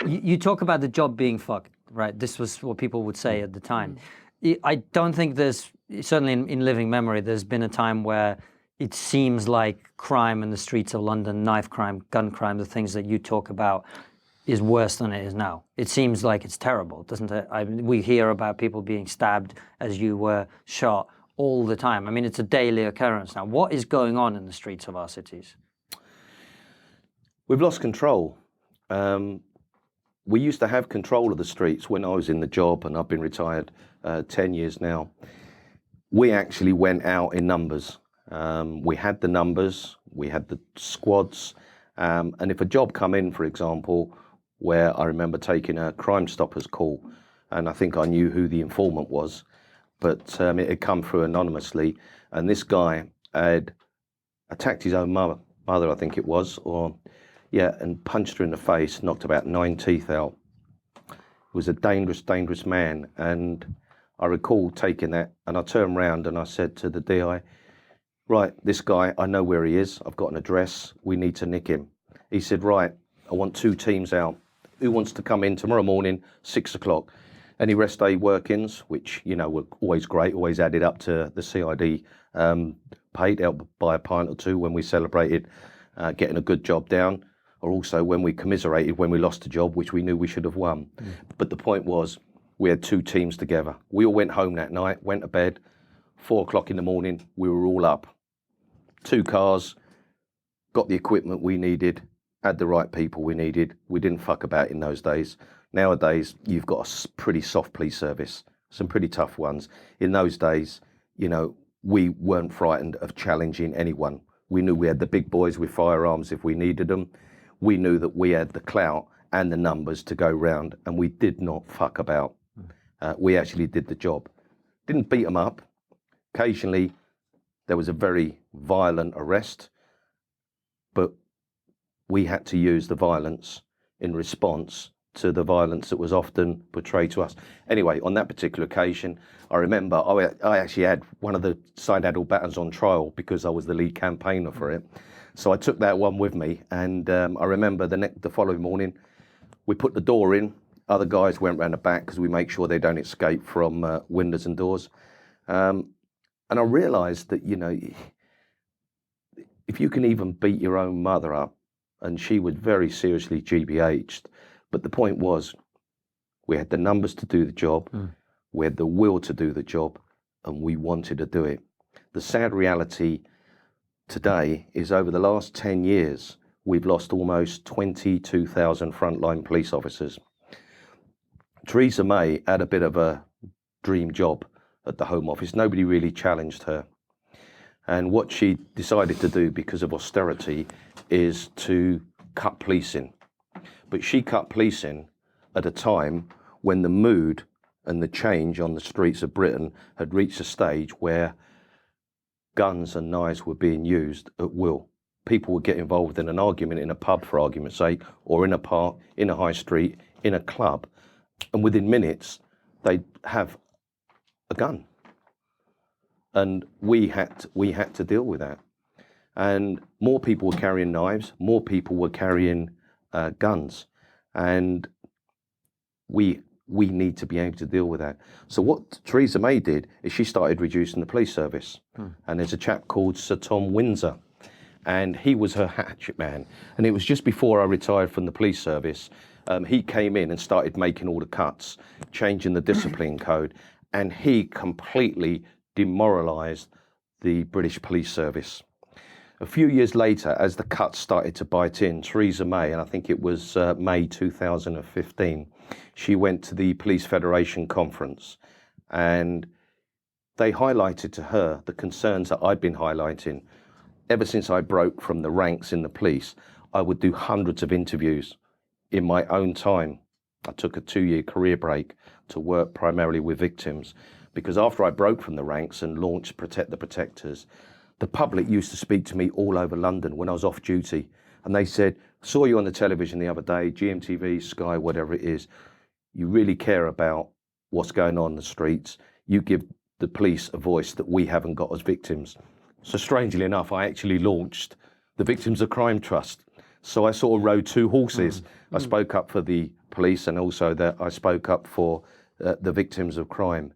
You talk about the job being fucked, right? This was what people would say at the time. I don't think there's, certainly in living memory, there's been a time where it seems like crime in the streets of London, knife crime, gun crime, the things that you talk about, is worse than it is now. It seems like it's terrible, doesn't it? We hear about people being stabbed as you were shot all the time. I mean, it's a daily occurrence now. What is going on in the streets of our cities? We've lost control. We used to have control of the streets when I was in the job, and I've been retired 10 years now. We actually went out in numbers. We had the numbers, we had the squads, and if a job come in, for example, where I remember taking a Crime Stoppers call, and I think I knew who the informant was, but it had come through anonymously, and this guy had attacked his own mother, I think it was, and punched her in the face, knocked about 9 teeth out. He was a dangerous, dangerous man, and I recall taking that, and I turned around and I said to the DI, right, this guy, I know where he is, I've got an address, we need to nick him. He said, right, I want 2 teams out. Who wants to come in tomorrow morning, 6 o'clock? Any rest day work-ins, which, you know, were always great, always added up to the CID, paid out by a pint or 2 when we celebrated getting a good job down, or also when we commiserated when we lost a job, which we knew we should have won. But the point was, we had 2 teams together. We all went home that night, went to bed, 4 o'clock in the morning, we were all up. 2 cars, got the equipment we needed, had the right people we needed. We didn't fuck about in those days. Nowadays, you've got a pretty soft police service, some pretty tough ones. In those days, you know, we weren't frightened of challenging anyone. We knew we had the big boys with firearms if we needed them. We knew that we had the clout and the numbers to go round, and we did not fuck about. We actually did the job. Didn't beat them up. Occasionally, there was a very violent arrest, but we had to use the violence in response to the violence that was often portrayed to us. Anyway, on that particular occasion, I remember I actually had one of the side-saddle battens on trial because I was the lead campaigner for it. So I took that one with me, and I remember the following morning, we put the door in, other guys went round the back because we make sure they don't escape from windows and doors. And I realised that, you know, if you can even beat your own mother up, and she was very seriously GBH'd, but the point was, we had the numbers to do the job, we had the will to do the job, and we wanted to do it. The sad reality today is over the last 10 years, we've lost almost 22,000 frontline police officers. Theresa May had a bit of a dream job at the Home Office. Nobody really challenged her. And what she decided to do because of austerity is to cut policing. But she cut policing at a time when the mood and the change on the streets of Britain had reached a stage where guns and knives were being used at will. People would get involved in an argument in a pub, for argument's sake, or in a park, in a high street, in a club, and within minutes, they'd have a gun. And we had to deal with that. And more people were carrying knives, more people were carrying guns, and we need to be able to deal with that. So what Theresa May did is she started reducing the police service. And there's a chap called Sir Tom Windsor, and he was her hatchet man. And it was just before I retired from the police service. He came in and started making all the cuts, changing the discipline code, and he completely demoralised the British police service. A few years later, as the cuts started to bite in, Theresa May, and I think it was May 2015, she went to the Police Federation conference, and they highlighted to her the concerns that I'd been highlighting. Ever since I broke from the ranks in the police, I would do hundreds of interviews in my own time. I took a 2-year career break to work primarily with victims, because after I broke from the ranks and launched Protect the Protectors, the public used to speak to me all over London when I was off duty. And they said, saw you on the television the other day, GMTV, Sky, whatever it is. You really care about what's going on in the streets. You give the police a voice that we haven't got as victims. So strangely enough, I actually launched the Victims of Crime Trust. So I sort of rode two horses. I spoke up for the police, and also that I spoke up for the victims of crime.